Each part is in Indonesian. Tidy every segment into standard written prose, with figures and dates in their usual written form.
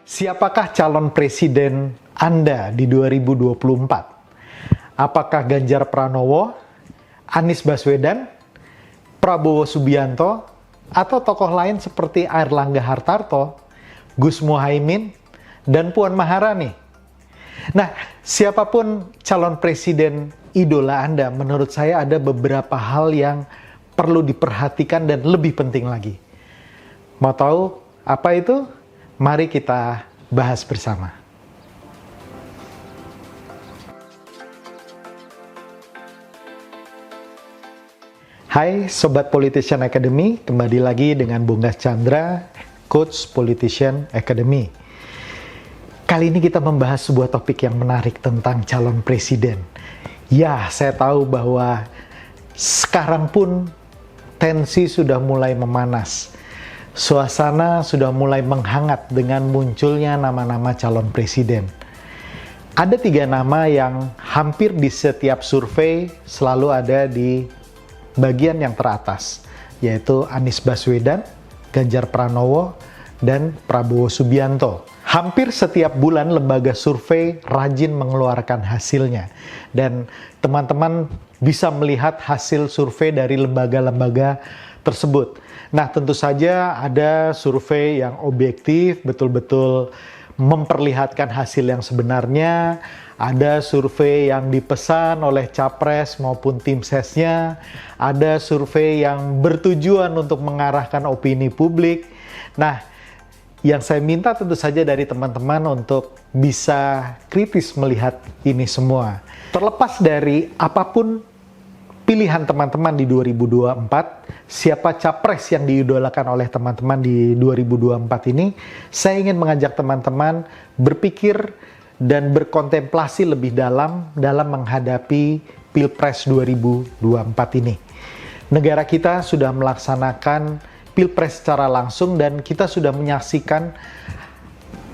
Siapakah calon presiden Anda di 2024? Apakah Ganjar Pranowo, Anies Baswedan, Prabowo Subianto, atau tokoh lain seperti Airlangga Hartarto, Gus Muhaimin, dan Puan Maharani? Nah, siapapun calon presiden idola Anda, menurut saya ada beberapa hal yang perlu diperhatikan dan lebih penting lagi. Mau tahu apa itu? Mari kita bahas bersama. Hai Sobat Politician Academy, kembali lagi dengan Bunggas Chandra, Coach Politician Academy. Kali ini kita membahas sebuah topik yang menarik tentang calon presiden. Ya, saya tahu bahwa sekarang pun tensi sudah mulai memanas. Suasana sudah mulai menghangat dengan munculnya nama-nama calon presiden. Ada 3 nama yang hampir di setiap survei selalu ada di bagian yang teratas, yaitu Anies Baswedan, Ganjar Pranowo, dan Prabowo Subianto. Hampir setiap bulan lembaga survei rajin mengeluarkan hasilnya, dan teman-teman bisa melihat hasil survei dari lembaga-lembaga tersebut. Nah, tentu saja ada survei yang objektif, betul-betul memperlihatkan hasil yang sebenarnya. Ada survei yang dipesan oleh capres maupun tim sesnya. Ada survei yang bertujuan untuk mengarahkan opini publik. Nah, yang saya minta tentu saja dari teman-teman untuk bisa kritis melihat ini semua. Terlepas dari apapun pilihan teman-teman di 2024, siapa capres yang diidolakan oleh teman-teman di 2024 ini, saya ingin mengajak teman-teman berpikir dan berkontemplasi lebih dalam menghadapi Pilpres 2024 ini. Negara kita sudah melaksanakan Pilpres secara langsung dan kita sudah menyaksikan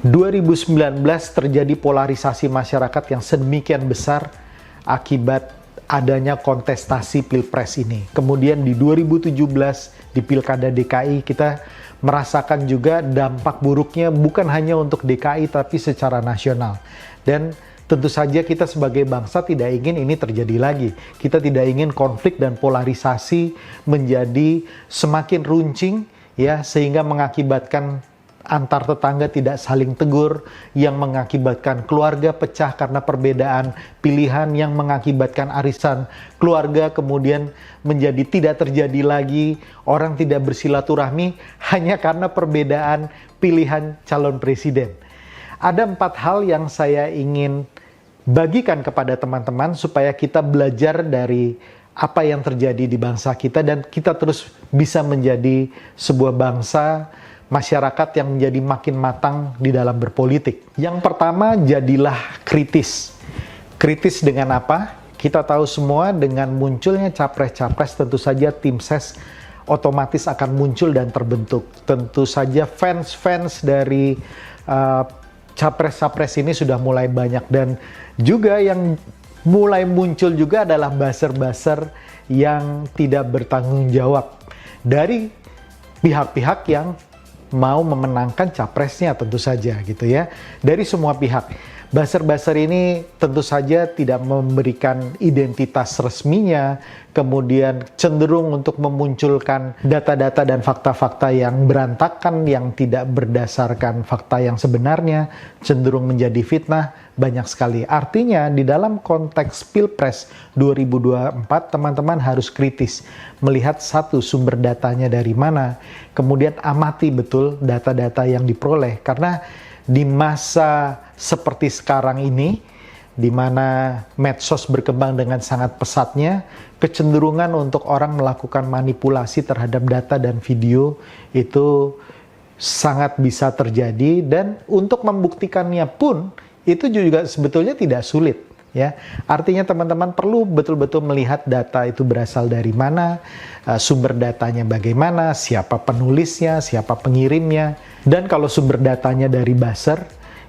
2019 terjadi polarisasi masyarakat yang sedemikian besar akibat adanya kontestasi Pilpres ini. Kemudian di 2017 di Pilkada DKI kita merasakan juga dampak buruknya bukan hanya untuk DKI tapi secara nasional. Dan tentu saja kita sebagai bangsa tidak ingin ini terjadi lagi. Kita tidak ingin konflik dan polarisasi menjadi semakin runcing ya, sehingga mengakibatkan antar tetangga tidak saling tegur, yang mengakibatkan keluarga pecah karena perbedaan pilihan, yang mengakibatkan arisan keluarga kemudian menjadi tidak terjadi lagi, orang tidak bersilaturahmi hanya karena perbedaan pilihan calon presiden. Ada 4 hal yang saya ingin bagikan kepada teman-teman supaya kita belajar dari apa yang terjadi di bangsa kita dan kita terus bisa menjadi sebuah bangsa, masyarakat yang menjadi makin matang di dalam berpolitik. Yang pertama, jadilah kritis. Kritis dengan apa? Kita tahu semua dengan munculnya capres-capres tentu saja tim ses otomatis akan muncul dan terbentuk. Tentu saja fans-fans dari capres-capres ini sudah mulai banyak, dan juga yang mulai muncul juga adalah buzzer-buzzer yang tidak bertanggung jawab dari pihak-pihak yang mau memenangkan capresnya tentu saja gitu ya. Dari semua pihak. Buzzer-buzzer ini tentu saja tidak memberikan identitas resminya, kemudian cenderung untuk memunculkan data-data dan fakta-fakta yang berantakan, yang tidak berdasarkan fakta yang sebenarnya, cenderung menjadi fitnah, banyak sekali. Artinya di dalam konteks Pilpres 2024, teman-teman harus kritis melihat satu, sumber datanya dari mana, kemudian amati betul data-data yang diperoleh, karena di masa seperti sekarang ini, di mana medsos berkembang dengan sangat pesatnya, kecenderungan untuk orang melakukan manipulasi terhadap data dan video itu sangat bisa terjadi, dan untuk membuktikannya pun itu juga sebetulnya tidak sulit. Ya, artinya teman-teman perlu betul-betul melihat data itu berasal dari mana, sumber datanya bagaimana, siapa penulisnya, siapa pengirimnya. Dan kalau sumber datanya dari buzzer,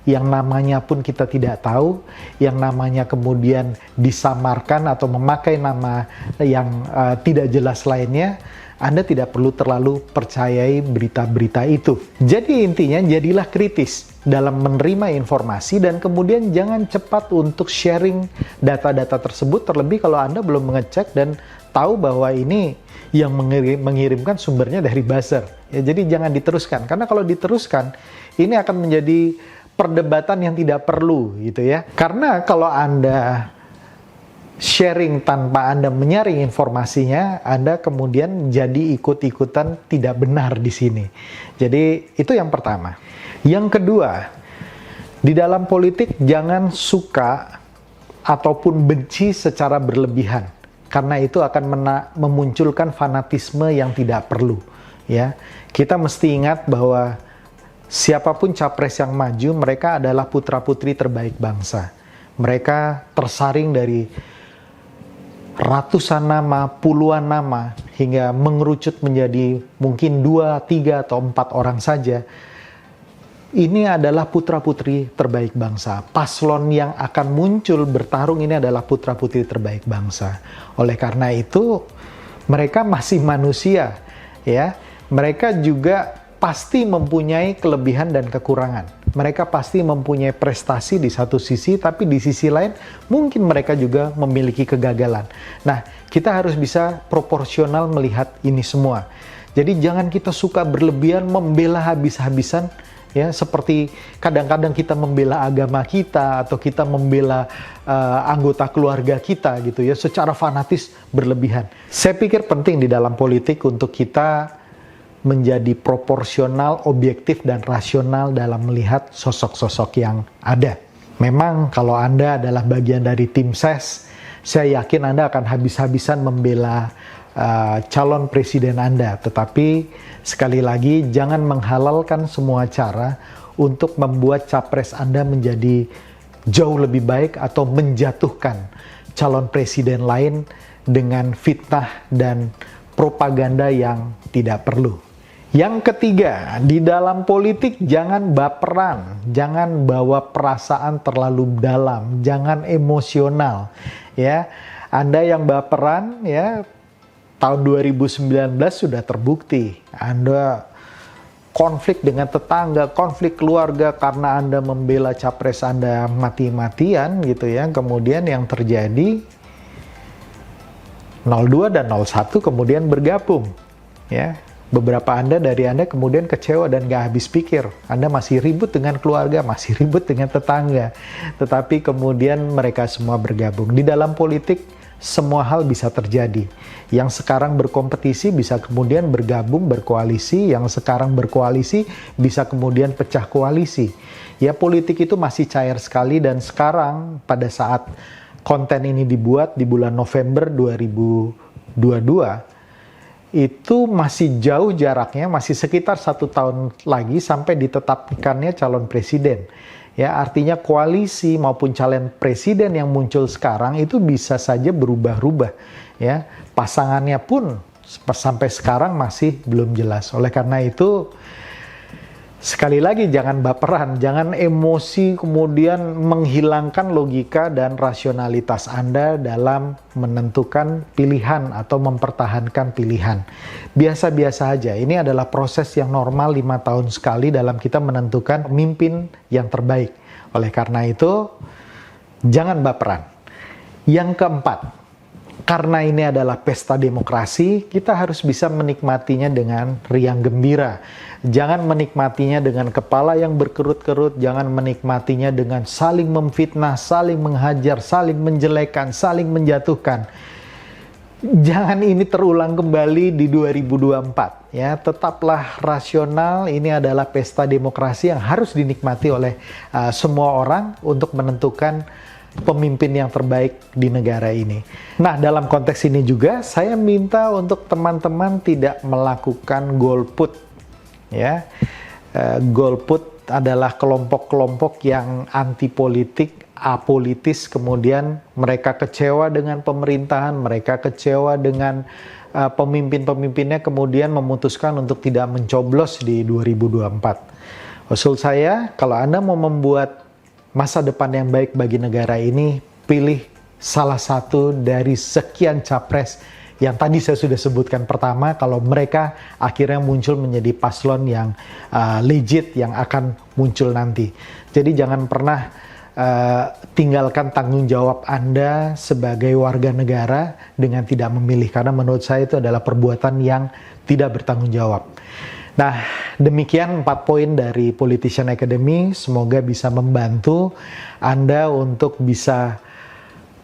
yang namanya pun kita tidak tahu, yang namanya kemudian disamarkan atau memakai nama yang tidak jelas lainnya, Anda tidak perlu terlalu percayai berita-berita itu. Jadi intinya jadilah kritis dalam menerima informasi dan kemudian jangan cepat untuk sharing data-data tersebut, terlebih kalau Anda belum mengecek dan tahu bahwa ini yang mengirimkan sumbernya dari buzzer. Ya, jadi jangan diteruskan, karena kalau diteruskan ini akan menjadi perdebatan yang tidak perlu gitu ya. Karena kalau Anda sharing tanpa Anda menyaring informasinya, Anda kemudian jadi ikut-ikutan tidak benar di sini. Jadi itu yang pertama. Yang kedua, di dalam politik jangan suka ataupun benci secara berlebihan, karena itu akan memunculkan fanatisme yang tidak perlu. Ya, kita mesti ingat bahwa siapapun capres yang maju, mereka adalah putra-putri terbaik bangsa. Mereka tersaring dari ratusan nama, puluhan nama, hingga mengerucut menjadi mungkin 2, 3, atau 4 orang saja. Ini adalah putra-putri terbaik bangsa. Paslon yang akan muncul bertarung ini adalah putra-putri terbaik bangsa. Oleh karena itu, mereka masih manusia, ya. Mereka juga pasti mempunyai kelebihan dan kekurangan. Mereka pasti mempunyai prestasi di satu sisi, tapi di sisi lain mungkin mereka juga memiliki kegagalan. Nah, kita harus bisa proporsional melihat ini semua. Jadi jangan kita suka berlebihan membela habis-habisan, ya, seperti kadang-kadang kita membela agama kita atau kita membela anggota keluarga kita gitu ya, secara fanatis berlebihan. Saya pikir penting di dalam politik untuk kita menjadi proporsional, objektif, dan rasional dalam melihat sosok-sosok yang ada. Memang kalau Anda adalah bagian dari tim ses, saya yakin Anda akan habis-habisan membela calon presiden Anda. Tetapi sekali lagi, jangan menghalalkan semua cara untuk membuat capres Anda menjadi jauh lebih baik atau menjatuhkan calon presiden lain dengan fitnah dan propaganda yang tidak perlu. Yang ketiga, di dalam politik jangan baperan, jangan bawa perasaan terlalu dalam, jangan emosional. Ya, Anda yang baperan, ya, tahun 2019 sudah terbukti. Anda konflik dengan tetangga, konflik keluarga karena Anda membela capres Anda mati-matian gitu ya. Kemudian yang terjadi 02 dan 01 kemudian bergabung, ya. Beberapa dari Anda kemudian kecewa dan gak habis pikir. Anda masih ribut dengan keluarga, masih ribut dengan tetangga. Tetapi kemudian mereka semua bergabung. Di dalam politik, semua hal bisa terjadi. Yang sekarang berkompetisi bisa kemudian bergabung, berkoalisi. Yang sekarang berkoalisi bisa kemudian pecah koalisi. Ya, politik itu masih cair sekali, dan sekarang pada saat konten ini dibuat di bulan November 2022, itu masih jauh jaraknya, masih sekitar 1 tahun lagi sampai ditetapkannya calon presiden. Ya, artinya koalisi maupun calon presiden yang muncul sekarang itu bisa saja berubah-ubah. Ya, pasangannya pun sampai sekarang masih belum jelas. Oleh karena itu, sekali lagi jangan baperan, jangan emosi kemudian menghilangkan logika dan rasionalitas Anda dalam menentukan pilihan atau mempertahankan pilihan. Biasa-biasa aja, ini adalah proses yang normal 5 tahun sekali dalam kita menentukan pemimpin yang terbaik. Oleh karena itu, jangan baperan. Yang keempat, karena ini adalah pesta demokrasi, kita harus bisa menikmatinya dengan riang gembira. Jangan menikmatinya dengan kepala yang berkerut-kerut, jangan menikmatinya dengan saling memfitnah, saling menghajar, saling menjelekan, saling menjatuhkan. Jangan ini terulang kembali di 2024. Ya, tetaplah rasional. Ini adalah pesta demokrasi yang harus dinikmati oleh semua orang untuk menentukan pemimpin yang terbaik di negara ini. Nah, dalam konteks ini juga saya minta untuk teman-teman tidak melakukan golput. Ya, golput adalah kelompok-kelompok yang anti politik, apolitis, kemudian mereka kecewa dengan pemerintahan, mereka kecewa dengan pemimpin-pemimpinnya, kemudian memutuskan untuk tidak mencoblos di 2024. Usul saya, kalau Anda mau membuat masa depan yang baik bagi negara ini, pilih salah satu dari sekian capres yang tadi saya sudah sebutkan pertama, kalau mereka akhirnya muncul menjadi paslon yang legit yang akan muncul nanti. Jadi jangan pernah tinggalkan tanggung jawab Anda sebagai warga negara dengan tidak memilih, karena menurut saya itu adalah perbuatan yang tidak bertanggung jawab. Nah, demikian 4 poin dari Politician Academy. Semoga bisa membantu Anda untuk bisa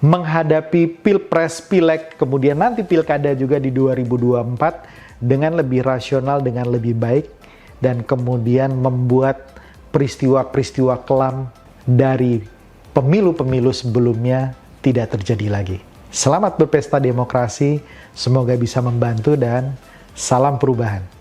menghadapi Pilpres, Pileg, kemudian nanti Pilkada juga di 2024 dengan lebih rasional, dengan lebih baik, dan kemudian membuat peristiwa-peristiwa kelam dari pemilu-pemilu sebelumnya tidak terjadi lagi. Selamat berpesta demokrasi, semoga bisa membantu dan salam perubahan.